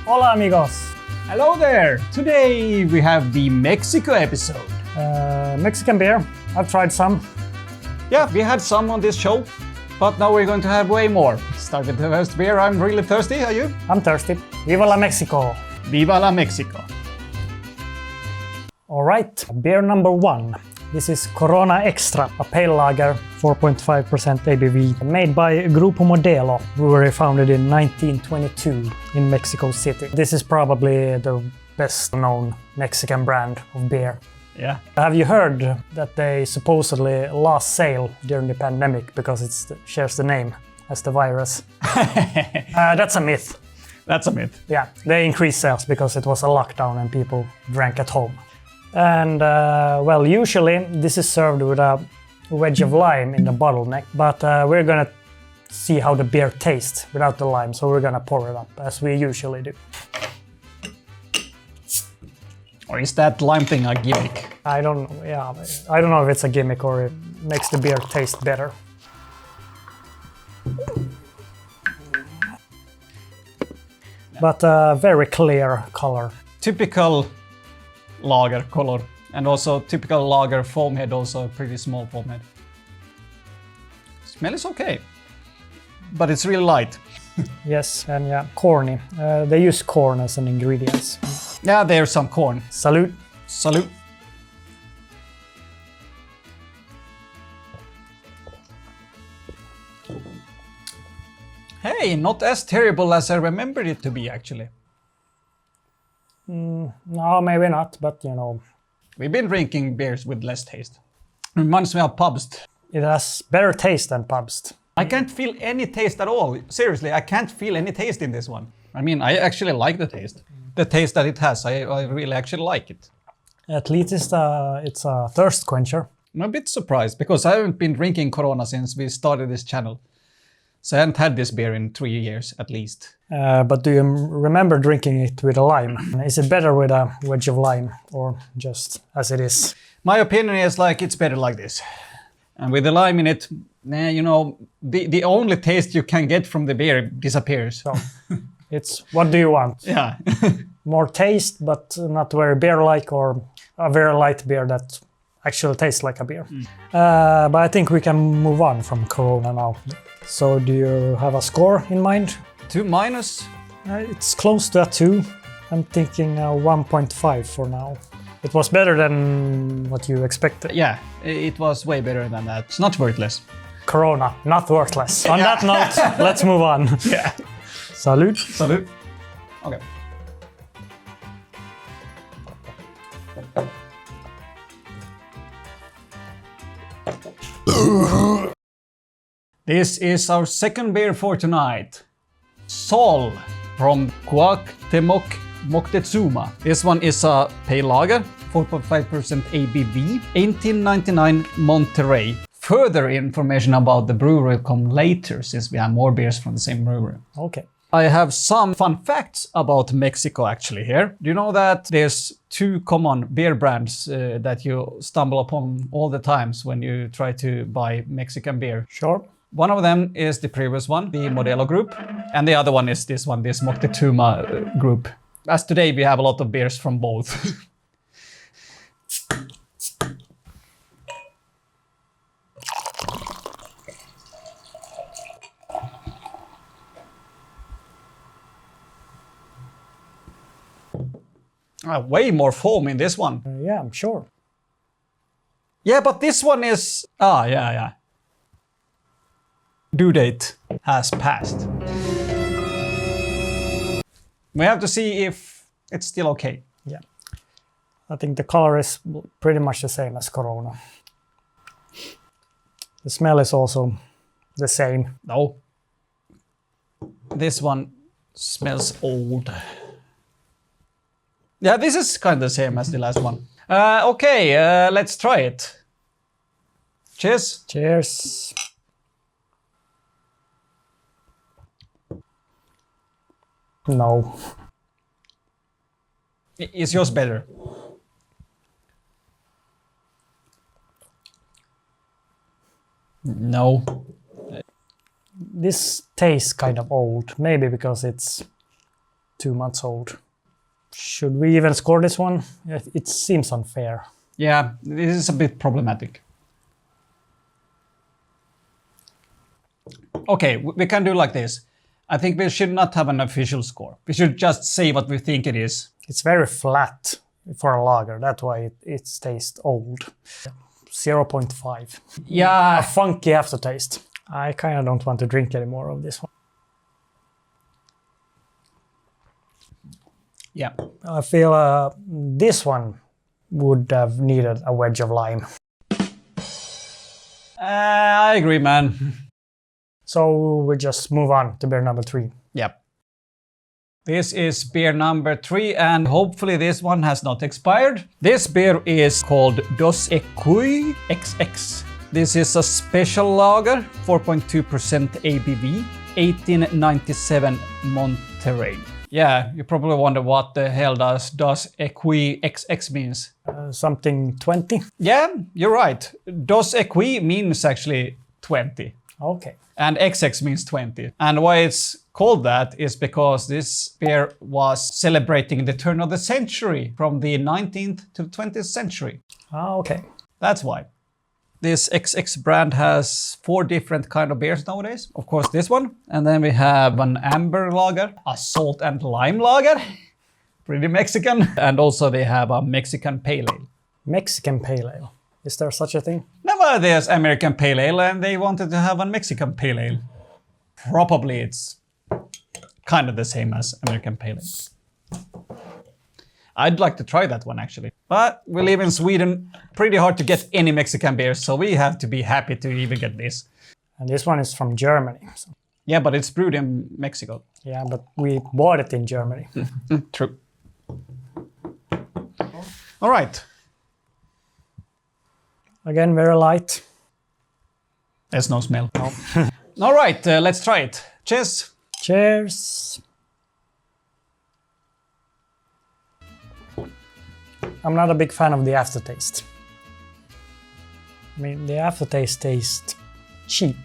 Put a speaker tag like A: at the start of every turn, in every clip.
A: Hola, amigos.
B: Hello there! Today we have the Mexico episode.
A: Mexican beer. I've tried some.
B: Yeah, we had some on this show, but now we're going to have way more. Start with the first beer. I'm really thirsty. Are you?
A: I'm thirsty. Viva la Mexico.
B: Viva la Mexico.
A: All right, beer number 1. This is Corona Extra, a pale lager, 4.5% ABV, made by Grupo Modelo, brewery founded in 1922 in Mexico City. This is probably the best known Mexican brand of beer.
B: Yeah.
A: Have you heard that they supposedly lost sale during the pandemic because it shares the name as the virus? That's a myth.
B: That's a myth.
A: Yeah, they increased sales because it was a lockdown and people drank at home. And well, usually this is served with a wedge of lime in the bottleneck, but we're gonna see how the beer tastes without the lime, so we're gonna pour it up as we usually do.
B: Or is that lime thing a gimmick?
A: I don't know if it's a gimmick or it makes the beer taste better. But very clear color.
B: Typical lager color, and also typical lager foam head, also a pretty small foam head. Smell is okay, but it's really light.
A: Yes, and yeah, corny. They use corn as an ingredient.
B: Yeah, there's some corn.
A: Salute.
B: Salute. Hey, not as terrible as I remembered it to be, actually.
A: No, maybe not, but you know.
B: We've been drinking beers with less taste. Reminds me of Pabst.
A: It has better taste than Pabst.
B: I can't feel any taste at all. Seriously, I can't feel any taste in this one. I mean, I actually like the taste. The taste that it has, I really actually like it.
A: At least it's a thirst quencher.
B: I'm a bit surprised because I haven't been drinking Corona since we started this channel. So I haven't had this beer in 3 years at least.
A: But do you remember drinking it with a lime? Is it better with a wedge of lime or just as it is?
B: My opinion is like it's better like this. And with the lime in it, you know, the only taste you can get from the beer disappears.
A: So it's what do you want?
B: Yeah.
A: More taste but not very beer-like, or a very light beer that actually tastes like a beer. But I think we can move on from Corona now. So do you have a score in mind?
B: 2 minus?
A: It's close to a 2. I'm thinking 1.5 for now. It was better than what you expected.
B: Yeah, it was way better than that. It's not worthless.
A: Corona, not worthless. On that note, let's move on.
B: Yeah.
A: Salute.
B: Salute. Okay. This is our second beer for tonight. Sol from Cuauhtémoc Moctezuma. This one is a pale lager, 4.5% ABV, 1899 Monterrey. Further information about the brewery will come later, since we have more beers from the same brewery.
A: Okay.
B: I have some fun facts about Mexico actually here. Do you know that there's 2 common beer brands that you stumble upon all the times when you try to buy Mexican beer?
A: Sure.
B: One of them is the previous one, the Modelo group, and the other one is this one, this Moctezuma group. As today we have a lot of beers from both. Way more foam in this one.
A: Yeah, I'm sure.
B: Yeah, but this one is... yeah. Due date has passed. We have to see if it's still okay.
A: Yeah. I think the color is pretty much the same as Corona. The smell is also the same.
B: No. This one smells old. Yeah, this is kind of the same as the last one. Okay, let's try it. Cheers.
A: Cheers. No.
B: Is yours better? No.
A: This tastes kind of old, maybe because it's 2 months old. Should we even score this one? It seems unfair.
B: Yeah, this is a bit problematic. Okay, we can do like this. I think we should not have an official score. We should just say what we think it is.
A: It's very flat for a lager. That's why it tastes old. 0.5.
B: Yeah.
A: A funky aftertaste. I kind of don't want to drink any more of this one.
B: Yeah.
A: I feel this one would have needed a wedge of lime.
B: I agree, man.
A: So we just move on to beer number 3.
B: Yep. This is beer number 3, and hopefully this one has not expired. This beer is called Dos EQUIS XX. This is a special lager, 4.2% ABV, 1897 Monterey. Yeah, you probably wonder what the hell does EQUIS XX means.
A: Something 20?
B: Yeah, you're right. Dos EQUIS means actually 20.
A: Okay.
B: And XX means 20. And why it's called that is because this beer was celebrating the turn of the century from the 19th to 20th century.
A: Okay.
B: That's why. This XX brand has 4 different kind of beers nowadays. Of course, this one. And then we have an amber lager, a salt and lime lager. Pretty Mexican. And also they have a Mexican pale ale.
A: Mexican pale ale. Is there such a thing?
B: No, there's American pale ale and they wanted to have a Mexican pale ale. Probably it's kind of the same as American pale ale. I'd like to try that one actually. But we live in Sweden, pretty hard to get any Mexican beers, so we have to be happy to even get this.
A: And this one is from Germany. So.
B: Yeah, but it's brewed in Mexico.
A: Yeah, but we bought it in Germany.
B: True. All right.
A: Again, very light.
B: There's no smell. No. All right, let's try it. Cheers.
A: Cheers. I'm not a big fan of the aftertaste. I mean, the aftertaste tastes cheap.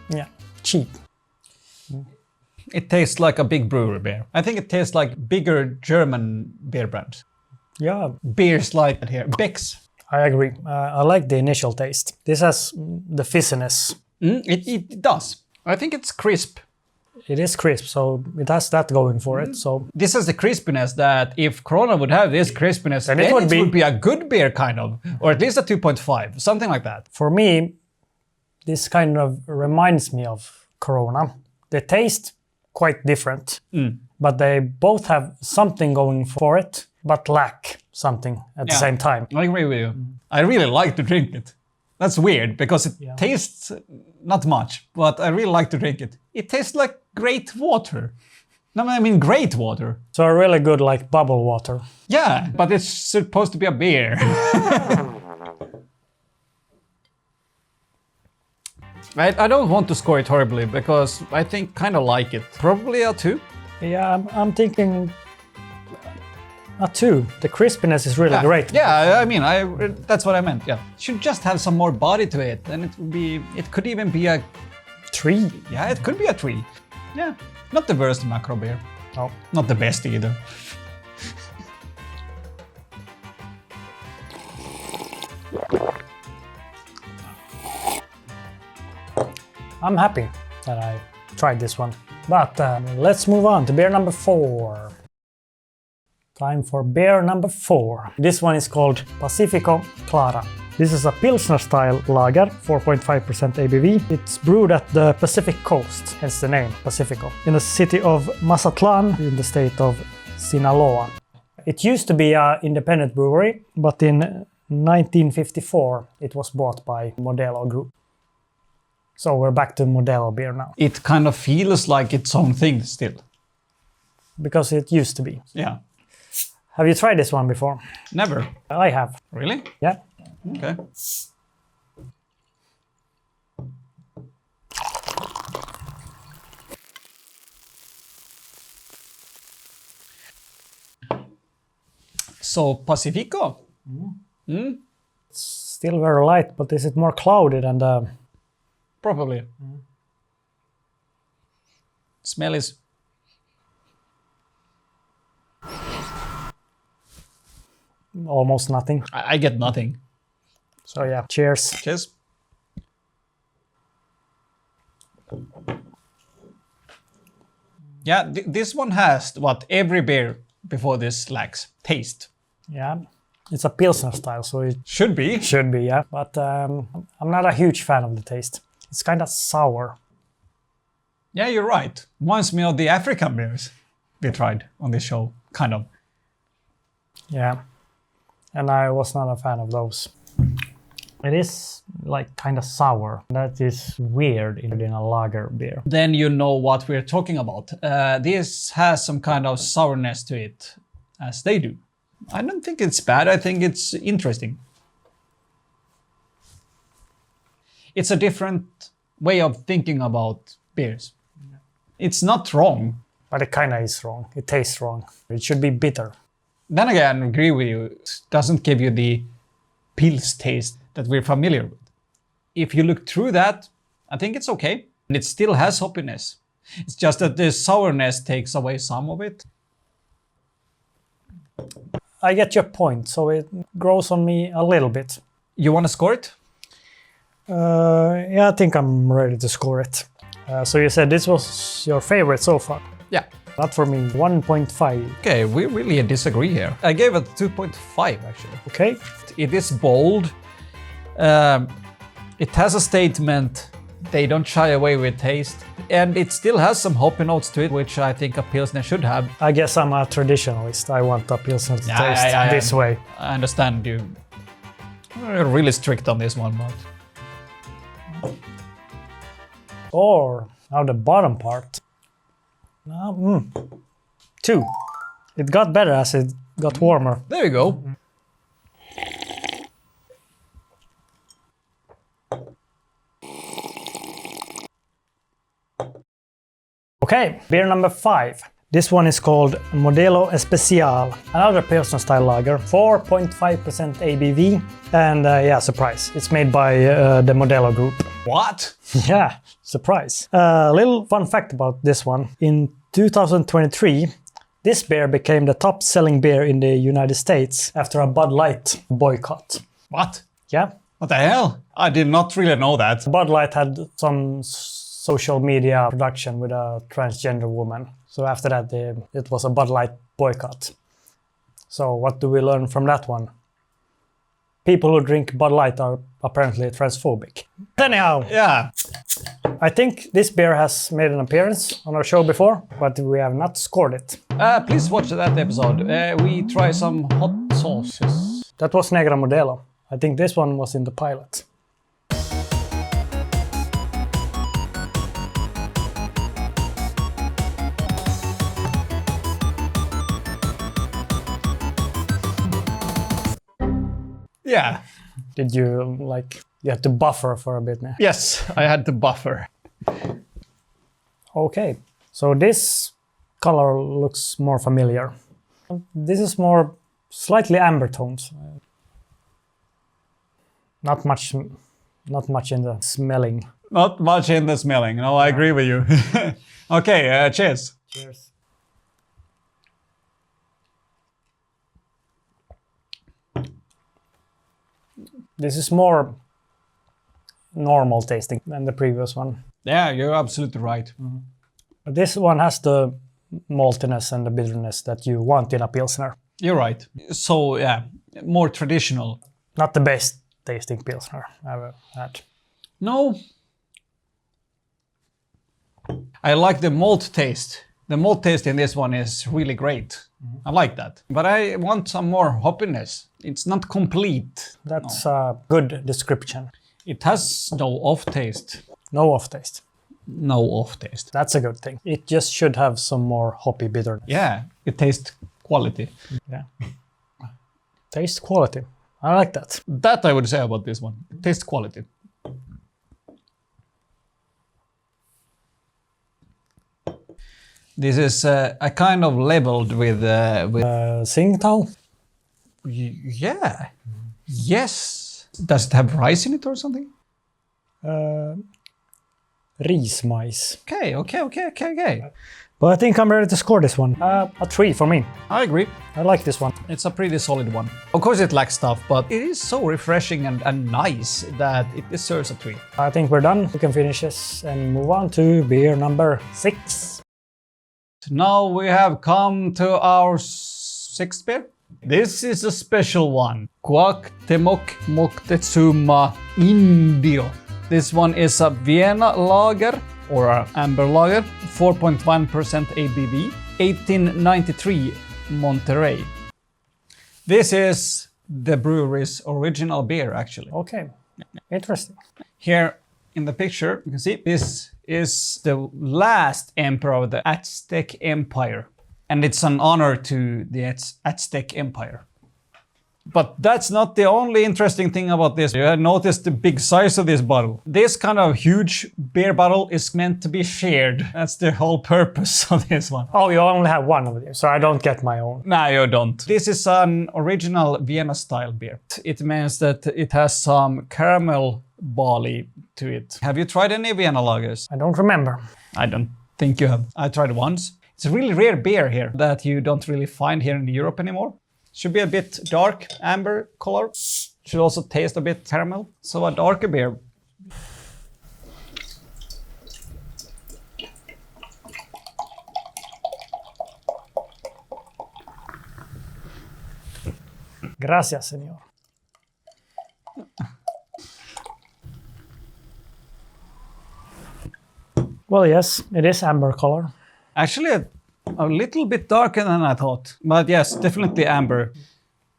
A: Yeah, cheap.
B: It tastes like a big brewery beer. I think it tastes like bigger German beer brands.
A: Yeah.
B: Beers like that here. Beck's.
A: I agree. I like the initial taste. This has the fizziness.
B: It does. I think it's crisp.
A: It is crisp, so it has that going for it. So
B: this has the crispiness that if Corona would have this crispiness, then it would be a good beer kind of, or at least a 2.5, something like that.
A: For me, this kind of reminds me of Corona. They taste quite different, but they both have something going for it, but lack something at the same time.
B: I agree with you. I really like to drink it. That's weird because it tastes not much, but I really like to drink it. It tastes like great water. No, I mean great water.
A: So a really good like bubble water.
B: Yeah, but it's supposed to be a beer. I don't want to score it horribly because I think kind of like it. Probably a 2.
A: Yeah, I'm thinking a 2. The crispiness is really great.
B: Yeah, I mean, that's what I meant. Yeah, should just have some more body to it, and it would be. It could even be a
A: 3.
B: Yeah, it could be a 3. Yeah, not the worst macro beer.
A: No,
B: not the best either.
A: I'm happy that I tried this one. But let's move on to beer number 4. Time for beer number 4. This one is called PACIFICO CLARA. This is a Pilsner-style lager, 4.5% ABV. It's brewed at the Pacific coast, hence the name, Pacifico, in the city of Mazatlan in the state of Sinaloa. It used to be an independent brewery, but in 1954 it was bought by MODELO Group. So we're back to MODELO beer now.
B: It kind of feels like its own thing still.
A: Because it used to be.
B: Yeah.
A: Have you tried this one before?
B: Never.
A: I have.
B: Really?
A: Yeah.
B: Okay. So, Pacifico?
A: It's still very light, but is it more cloudy than the...
B: Probably. Smell is...
A: Almost nothing.
B: I get nothing.
A: So yeah, cheers.
B: Cheers. Yeah, this one has what every beer before this lacks. Taste.
A: Yeah, it's a Pilsner style, so it
B: Should be.
A: should be, yeah. But I'm not a huge fan of the taste. It's kind of sour.
B: Yeah, you're right. Reminds me of the African beers we tried on this show, kind of.
A: Yeah, and I was not a fan of those. It is like kind of sour. That is weird in a lager beer.
B: Then you know what we're talking about. This has some kind of sourness to it, as they do. I don't think it's bad, I think it's interesting. It's a different way of thinking about beers. It's not wrong.
A: But it kind of is wrong. It tastes wrong. It should be bitter.
B: Then again, I agree with you. It doesn't give you the Pils taste that we're familiar with. If you look through that, I think it's okay. And it still has hoppiness. It's just that the sourness takes away some of it.
A: I get your point, so it grows on me a little bit.
B: You want to score it?
A: Yeah, I think I'm ready to score it. So you said this was your favorite so far.
B: Yeah.
A: Not for me, 1.5.
B: Okay, we really disagree here. I gave it 2.5 actually.
A: Okay.
B: It is bold. It has a statement. They don't shy away with taste. And it still has some hoppy notes to it, which I think a Pilsner should have.
A: I guess I'm a traditionalist. I want a Pilsner to taste this way.
B: I understand you. You're really strict on this one, but...
A: Or now the bottom part. 2. It got better as it got warmer.
B: There you go.
A: Okay, beer number 5. This one is called MODELO ESPECIAL, another Pilsner style lager, 4.5% ABV, and yeah, surprise, it's made by the MODELO group.
B: What?
A: Yeah, surprise. Little fun fact about this one. In 2023, this beer became the top selling beer in the United States after a Bud Light boycott.
B: What?
A: Yeah.
B: What the hell? I did not really know that.
A: Bud Light had some social media production with a transgender woman. So after that, it was a Bud Light boycott. So what do we learn from that one? People who drink Bud Light are apparently transphobic. Anyhow,
B: Yeah.
A: I think this beer has made an appearance on our show before, but we have not scored it.
B: Please watch that episode. We try some hot sauces.
A: That was Negra Modelo. I think this one was in the pilot.
B: Yeah.
A: Did you you had to buffer for a bit now?
B: Yes, I had to buffer.
A: Okay, so this color looks more familiar. This is more slightly amber tones. Not much in the smelling.
B: Not much in the smelling. No, I agree with you. Okay, cheers.
A: Cheers. This is more normal tasting than the previous one.
B: Yeah, you're absolutely right.
A: But this one has the maltiness and the bitterness that you want in a Pilsner.
B: You're right. So, yeah, more traditional.
A: Not the best tasting Pilsner I've ever had.
B: No. I like the malt taste. The malt taste in this one is really great. I like that. But I want some more hoppiness. It's not complete.
A: That's a good description.
B: It has no off taste.
A: No off taste.
B: No off taste.
A: That's a good thing. It just should have some more hoppy bitterness.
B: Yeah, it tastes quality.
A: Yeah. Taste quality. I like that.
B: That I would say about this one. Taste quality. This is I kind of leveled with
A: Tsingtao?
B: yeah. Yes. Does it have rice in it or something?
A: Rismais.
B: Okay.
A: But I think I'm ready to score this one. A 3 for me.
B: I agree.
A: I like this one.
B: It's a pretty solid one. Of course it lacks stuff, but it is so refreshing and nice that it deserves a 3.
A: I think we're done. We can finish this and move on to beer number 6.
B: Now we have come to our 6th beer. This is a special one. Cuauhtémoc Moctezuma Indio. This one is a Vienna lager or an amber lager, 4.1% ABV, 1893 Monterey. This is the brewery's original beer, actually.
A: Okay, interesting.
B: Here in the picture, you can see this is the last emperor of the Aztec Empire. And it's an honor to the Aztec Empire. But that's not the only interesting thing about this. You noticed the big size of this bottle. This kind of huge beer bottle is meant to be shared. That's the whole purpose of this one.
A: Oh, you only have one of these, so I don't get my own.
B: No, you don't. This is an original Vienna style beer. It means that it has some caramel barley to it. Have you tried any Vienna lagers?
A: I don't remember.
B: I don't think you have. I tried once. It's a really rare beer here that you don't really find here in Europe anymore. Should be a bit dark, amber color. Should also taste a bit caramel. So a darker beer.
A: Gracias, señor. Well, yes, it is amber color.
B: Actually, a little bit darker than I thought. But yes, definitely amber.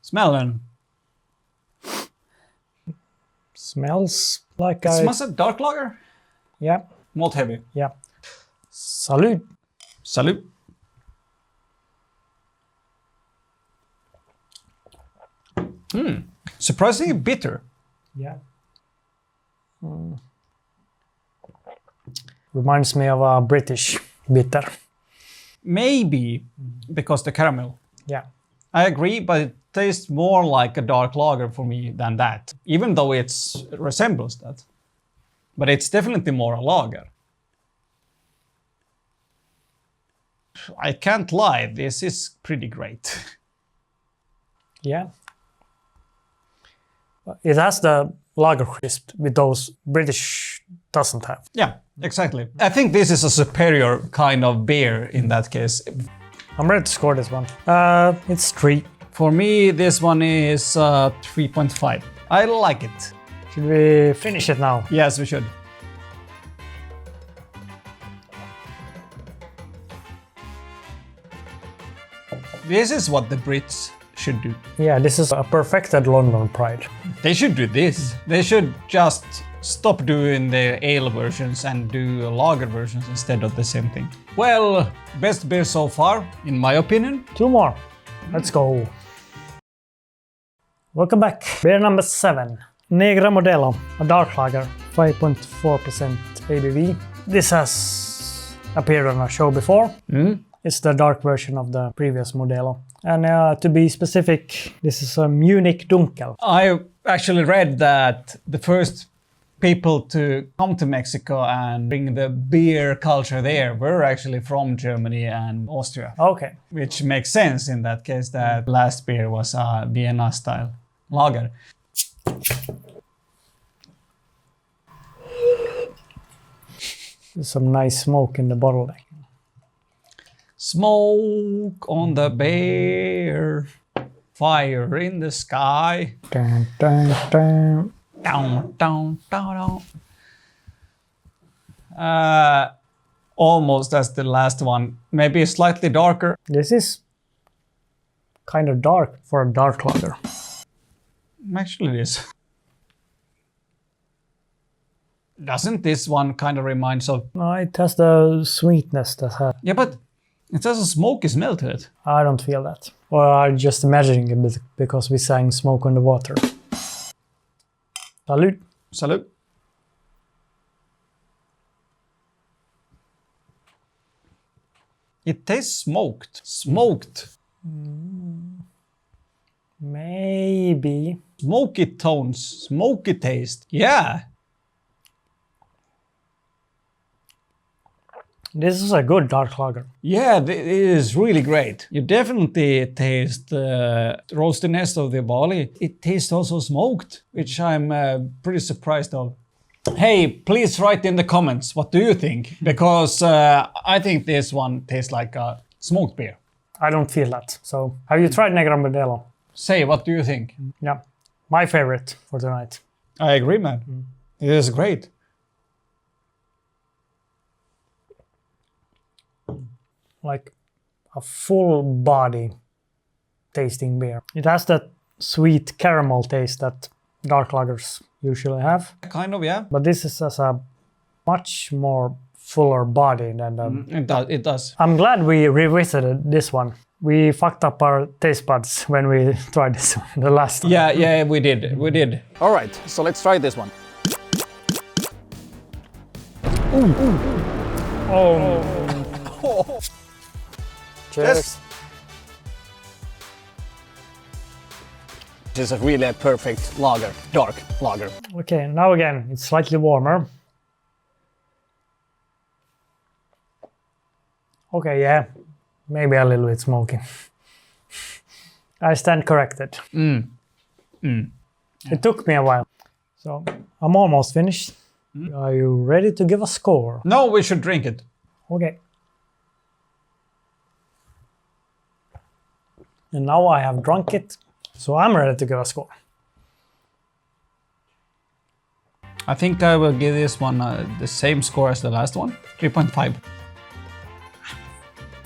B: Smell then.
A: Smells like
B: It smells like dark lager.
A: Yeah,
B: Malt heavy.
A: yeah. Salud.
B: Salute. Surprisingly bitter.
A: Yeah. Reminds me of a British bitter.
B: Maybe because the caramel.
A: Yeah.
B: I agree, but it tastes more like a dark lager for me than that, even though it resembles that. But it's definitely more a lager. I can't lie, this is pretty great.
A: Yeah. It has the lager crisp with those British doesn't have.
B: Yeah, exactly. I think this is a superior kind of beer in that case.
A: I'm ready to score this one. It's 3.
B: For me, this one is 3.5. I like it.
A: Should we finish it now?
B: Yes, we should. This is what the Brits should do.
A: Yeah, this is a perfected London Pride.
B: They should do this. They should just stop doing the ale versions and do lager versions instead of the same thing. Well, best beer so far, in my opinion.
A: 2 more. Let's go. Welcome back. Beer number 7. Negra Modelo, a dark lager, 5.4% ABV. This has appeared on our show before. It's the dark version of the previous Modelo. And to be specific, this is a Munich Dunkel.
B: I actually read that the first people to come to Mexico and bring the beer culture there were actually from Germany and Austria.
A: Okay.
B: Which makes sense in that case that last beer was a Vienna style lager.
A: There's some nice smoke in the bottle there.
B: Smoke on the beer, fire in the sky.
A: Dun, dun, dun.
B: Down, down, down, down. Almost as the last one. Maybe slightly darker.
A: This is kind of dark for a dark lager.
B: Actually, it is. Doesn't this one kind of reminds of...
A: No, it has the sweetness that has...
B: Yeah, but it has a smoky smell to it.
A: I don't feel that. Or I'm just imagining it because we sang Smoke on the Water. Salud.
B: Salute. It tastes smoked. Smoked.
A: Maybe.
B: Smoky tones. Smoky taste. Yeah.
A: This is a good dark lager.
B: Yeah, it is really great. You definitely taste the roastiness of the barley. It tastes also smoked, which I'm pretty surprised of. Hey, please write in the comments, what do you think? Because I think this one tastes like a smoked beer.
A: I don't feel that. So, have you tried Negra Modelo?
B: Say, what do you think?
A: Yeah, my favorite for tonight.
B: I agree, man. It is great.
A: Like a full body tasting beer. It has that sweet caramel taste that dark lagers usually have.
B: Kind of, yeah.
A: But this is as a much more fuller body than the...
B: It does.
A: I'm glad we revisited this one. We fucked up our taste buds when we tried this one the last time.
B: Yeah, we did. We did.
C: All right, so let's try this one.
A: Oh. Cheers.
C: This is really a perfect lager, dark lager.
A: Okay, now again, it's slightly warmer. Okay, yeah, maybe a little bit smoky. I stand corrected. It took me a while. So, I'm almost finished. Are you ready to give a score?
B: No, we should drink it.
A: Okay. And now I have drunk it, so I'm ready to give a score.
B: I think I will give this one the same score as the last one, 3.5.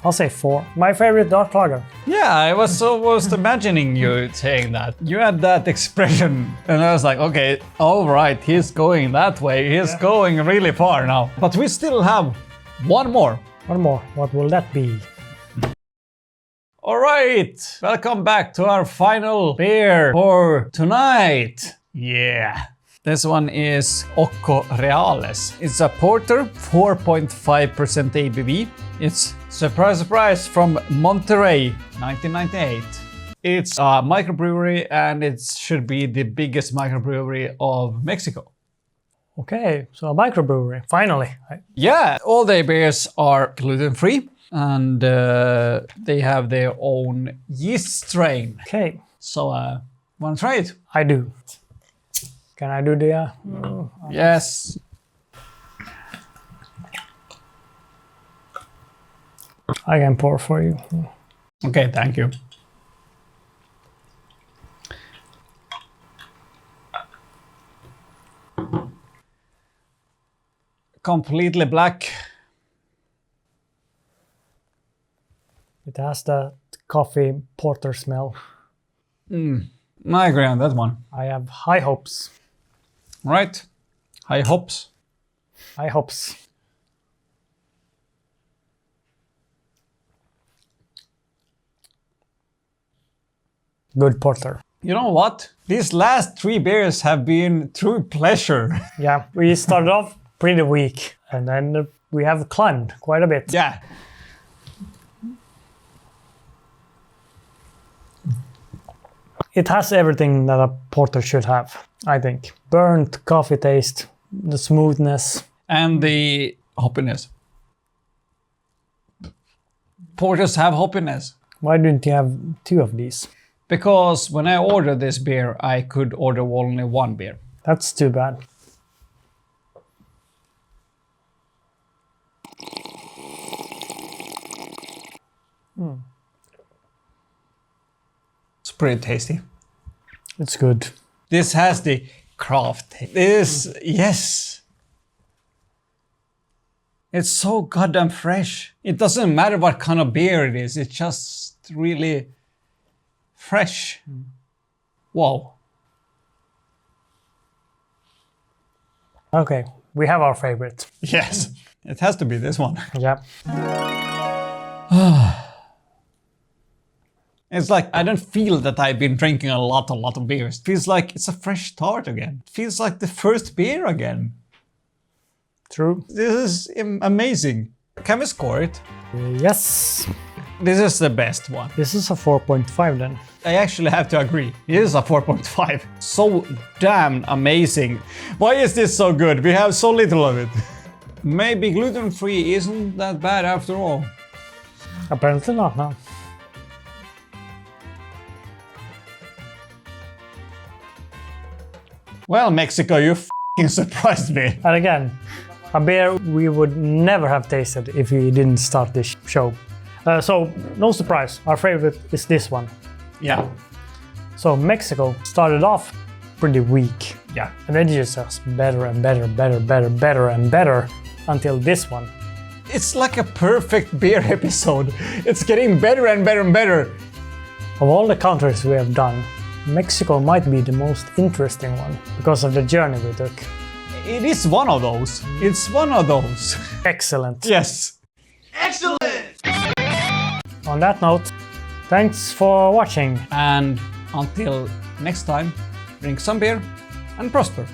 A: I'll say 4. My favorite dark lager.
B: Yeah, I was almost imagining you saying that. You had that expression, and I was like, okay, all right, he's going that way. He's going really far now. But we still have one more.
A: One more. What will that be?
B: All right, welcome back to our final beer for tonight. Yeah. This one is OCHO Reales. It's a porter, 4.5% ABV. It's, surprise, surprise, from Monterrey, 1998. It's a microbrewery and it should be the biggest microbrewery of Mexico.
A: Okay, so a microbrewery, finally.
B: Yeah, all their beers are gluten-free and they have their own yeast strain.
A: Okay.
B: So, wanna try it?
A: I do. Can I do the...
B: Yes.
A: I can pour for you.
B: Okay, thank you. Completely black.
A: It has that coffee porter smell.
B: I agree on that one.
A: I have high hopes.
B: Right? High hopes.
A: High hopes. Good porter.
B: You know what? These last 3 beers have been true pleasure.
A: Yeah, we started off pretty weak and then we have climbed quite a bit.
B: Yeah.
A: It has everything that a porter should have, I think. Burnt coffee taste, the smoothness.
B: And the hoppiness. Porters have hoppiness.
A: Why didn't you have 2 of these?
B: Because when I ordered this beer, I could order only 1 beer.
A: That's too bad.
B: It's pretty tasty.
A: It's good.
B: This has the craft taste. This, yes. It's so goddamn fresh. It doesn't matter what kind of beer it is. It's just really fresh. Wow.
A: Okay, we have our favorite.
B: Yes, it has to be this one.
A: Yeah.
B: It's like I don't feel that I've been drinking a lot of beers. It feels like it's a fresh start again. It feels like the first beer again.
A: True.
B: This is amazing. Can we score it?
A: Yes.
B: This is the best one.
A: This is a 4.5 then.
B: I actually have to agree. It is a 4.5. So damn amazing. Why is this so good? We have so little of it. Maybe gluten-free isn't that bad after all.
A: Apparently not, no.
B: Well, Mexico, you f***ing surprised me.
A: And again, a beer we would never have tasted if we didn't start this show. So, no surprise, our favorite is this one.
B: Yeah.
A: So Mexico started off pretty weak.
B: Yeah.
A: And then it's just better and better, better and better until this one.
B: It's like a perfect beer episode. It's getting better and better and better.
A: Of all the countries we have done, Mexico might be the most interesting one because of the journey we took.
B: It is one of those. It's one of those.
A: Excellent.
B: Yes.
A: On that note, thanks for watching.
B: And until next time, drink some beer and prosper.